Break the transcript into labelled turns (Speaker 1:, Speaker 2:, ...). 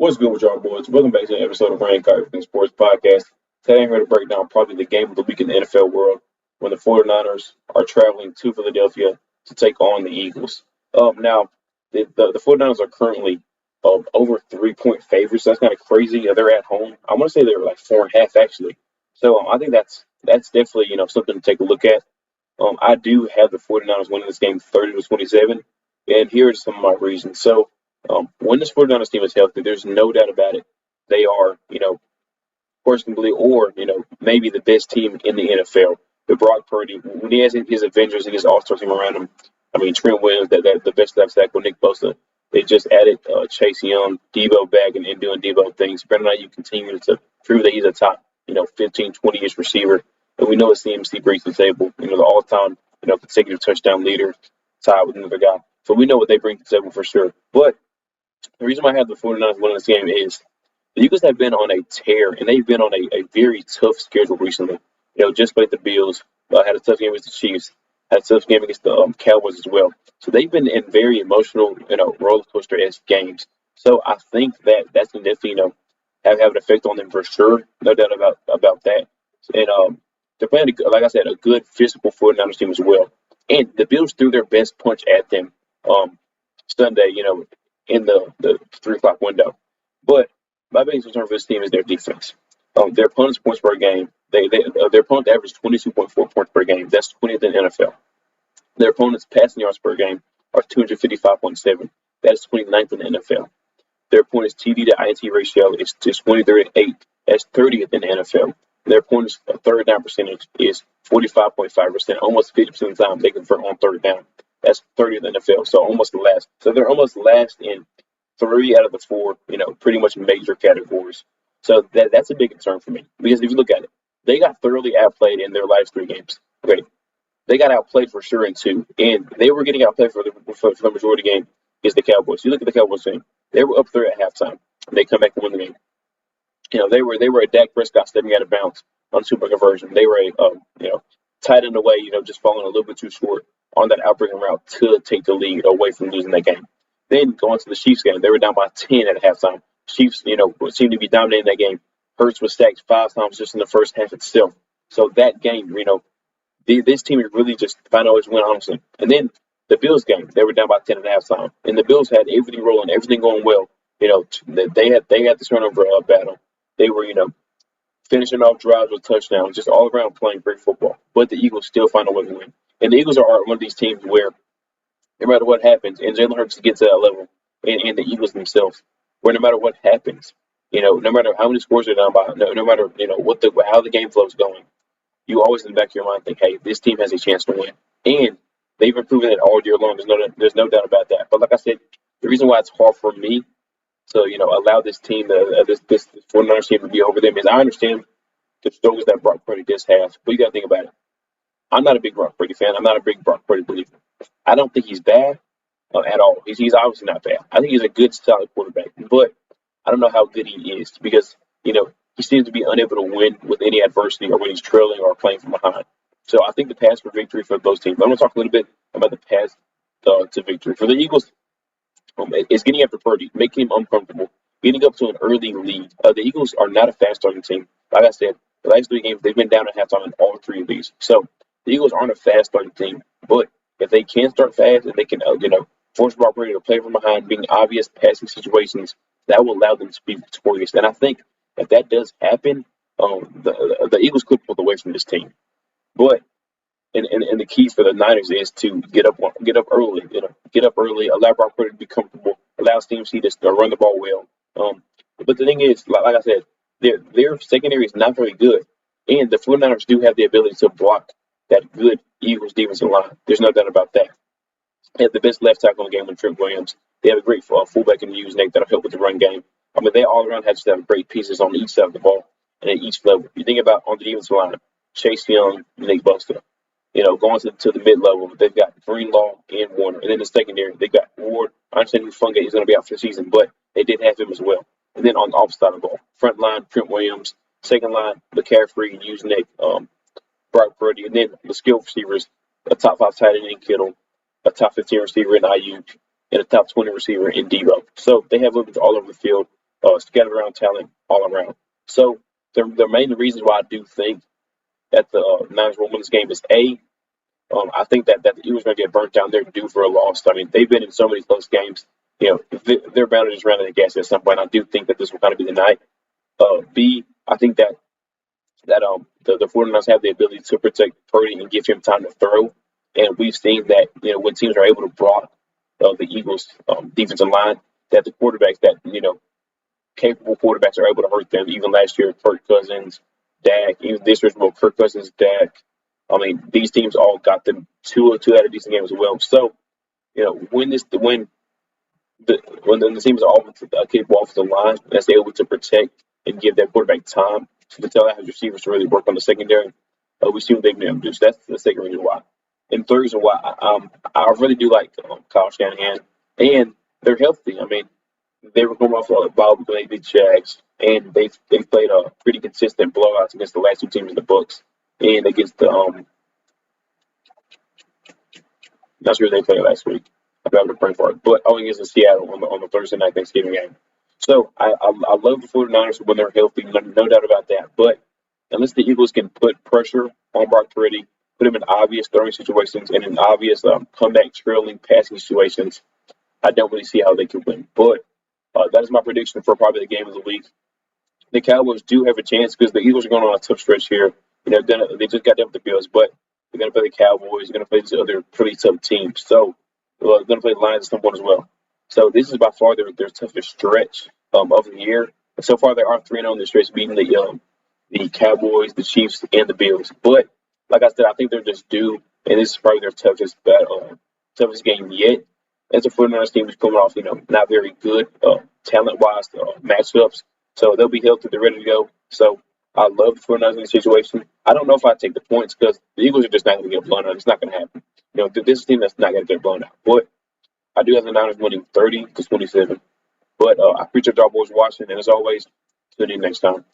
Speaker 1: What's good with y'all boys? Welcome back to an episode of Ryan Everything Sports Podcast. Today I'm here to break down probably the game of the week in the NFL world when the 49ers are traveling to Philadelphia to take on the Eagles. Now, the 49ers are currently over 3-point favorites. That's kind of crazy. They're at home. I want to say they're like 4.5 actually. So I think that's definitely something to take a look at. I do have the 49ers winning this game 30-27, and here are some of my reasons. So when this 49ers team is healthy, there's no doubt about it. They are, questionably or, maybe the best team in the NFL. The Brock Purdy, when he has his Avengers and his All-Star team around him, I mean, Trent Williams, that the best left tackle, Nick Bosa, they just added Chase Young, Debo back, and doing Debo things. Brandon Ayuk continuing to prove that he's a top, 15, 20-ish receiver. And we know his CMC breaks the table, the all-time, consecutive touchdown leader, tied with another guy. So we know what they bring to the table for sure. But the reason why I have the 49ers winning this game is the Eagles have been on a tear, and they've been on a very tough schedule recently. Just played the Bills, had a tough game against the Chiefs, had a tough game against the Cowboys as well. So they've been in very emotional, roller coaster-esque games. So I think that's going to definitely, have an effect on them for sure. No doubt about that. And they're playing, like I said, a good physical 49ers team as well. And the Bills threw their best punch at them Sunday, in the 3 o'clock window. But my biggest concern for this team is their defense. Their opponent's points per game, their opponent averaged 22.4 points per game. That's 20th in the NFL. Their opponent's passing yards per game are 255.7. That is 29th in the NFL. Their opponent's TD to INT ratio is 23-8. That's 30th in the NFL. Their opponent's third down percentage is 45.5%. Almost 50% of the time they convert on third down. That's 30th in the NFL. So almost last. So they're almost last in 3 out of the 4, pretty much major categories. So that's a big concern for me. Because if you look at it, they got thoroughly outplayed in their last 3 games. Okay. They got outplayed for sure in 2. And they were getting outplayed for the majority of the game against the Cowboys. You look at the Cowboys team. They were up 3 at halftime. And they come back and win the game. They were a Dak Prescott stepping out of bounds on 2-point conversion. They were tight in the way, just falling a little bit too short on that outbreaking route to take the lead away from losing that game. Then going to the Chiefs game, they were down by 10 at halftime. Chiefs, seemed to be dominating that game. Hurts was sacked 5 times just in the first half itself. So that game, this team really just found out its win, honestly. And then the Bills game, they were down by 10 at halftime, and the Bills had everything rolling, everything going well. They had this turnover battle. They were, finishing off drives with touchdowns, just all around playing great football. But the Eagles still find a way to win. And the Eagles are one of these teams where no matter what happens, and Jalen Hurts gets to that level, and the Eagles themselves, where no matter what happens, no matter how many scores they're down by, no matter how the game flow is going, you always in the back of your mind think, hey, this team has a chance to win. And they've been proving it all year long. There's no doubt about that. But like I said, the reason why it's hard for me to allow this team, this 49ers team to be over them is I understand the struggles that Brock Purdy does have, but you got to think about it. I'm not a big Brock Purdy fan. I'm not a big Brock Purdy believer. I don't think he's bad at all. He's obviously not bad. I think he's a good, solid quarterback, but I don't know how good he is because, he seems to be unable to win with any adversity or when he's trailing or playing from behind. So I think the path for victory for those teams. I'm going to talk a little bit about the path to victory. For the Eagles, it's getting after Purdy, making him uncomfortable, getting up to an early lead. The Eagles are not a fast-starting team. Like I said, the last 3 games, they've been down at halftime in all 3 of these. So the Eagles aren't a fast-starting team, but if they can start fast and they can, force Brock Purdy to play from behind, being obvious passing situations, that will allow them to be victorious. And I think if that does happen, the Eagles could pull away from this team. But and the keys for the Niners is to get up early, get up early, allow Brock Purdy to be comfortable, allow CMC to run the ball well. But the thing is, like I said, their secondary is not very good, and the 49ers do have the ability to block that good Eagles defensive line. There's no doubt about that. They have the best left tackle in the game with Trent Williams. They have a great fullback in Hughes Nate that'll help with the run game. I mean, they all around have great pieces on each side of the ball and at each level. You think about on the defensive line, Chase Young, Nick Bosa. Going to the mid-level, they've got Greenlaw and Warner. And then the secondary, they've got Ward. I understand Fungate is going to be out for the season, but they did have him as well. And then on the opposite side of the ball, front line, Trent Williams. Second line, McCaffrey, Hughes Nate, Brock Purdy. And then the skill receivers, a top 5 tight end in Kittle, a top 15 receiver in Ayuk, and a top 20 receiver in Debo. So they have weapons all over the field. scattered around talent all around. So the main reasons why I do think that the Niners will win this game is I think that the Eagles are going to get burnt down. They're due for a loss. I mean, they've been in so many close games. They're bound to just run out of gas at some point. I do think that this will kind of be the night. B, I think that the 49ers have the ability to protect Purdy and give him time to throw. And we've seen that, when teams are able to block the Eagles' defensive line, that the quarterbacks capable quarterbacks are able to hurt them. Even last year, Kirk Cousins, Dak, even this year's Kirk Cousins, Dak. I mean, these teams all got them two out of decent games as well. So, when the teams are all capable off the line, that's able to protect and give their quarterback time to tell out his receivers to really work on the secondary, we see what they've been able to do. So that's the second reason why. And third reason why I really do like Kyle Shanahan, and they're healthy. I mean, they were coming off a ball because they beat Jags, and they've played a pretty consistent blowouts against the last two teams in the books, and against the not sure who they played last week. I'm having a brain fart, but against the Seattle on the Thursday night Thanksgiving game. So I love the 49ers when they're healthy, no doubt about that. But unless the Eagles can put pressure on Brock Purdy, put him in obvious throwing situations and in obvious comeback trailing passing situations, I don't really see how they can win. But that is my prediction for probably the game of the week. The Cowboys do have a chance because the Eagles are going on a tough stretch here. They just got done with the Bills, but they're going to play the Cowboys. They're going to play these other pretty tough teams. So they're going to play the Lions at some point as well. So this is by far their toughest stretch of the year. And so far, they are 3-0 in the stretch, beating the Cowboys, the Chiefs, and the Bills. But like I said, I think they're just due, and this is probably their toughest game yet. As a 49ers team is coming off, not very good talent-wise matchups. So they'll be healthy. They're ready to go. So I love the 49ers in this situation. I don't know if I take the points because the Eagles are just not going to get blown out. It's not going to happen. This is a team that's not going to get blown out. But I do have the Niners winning 30-27. But I appreciate y'all boys watching, and as always, tune in next time.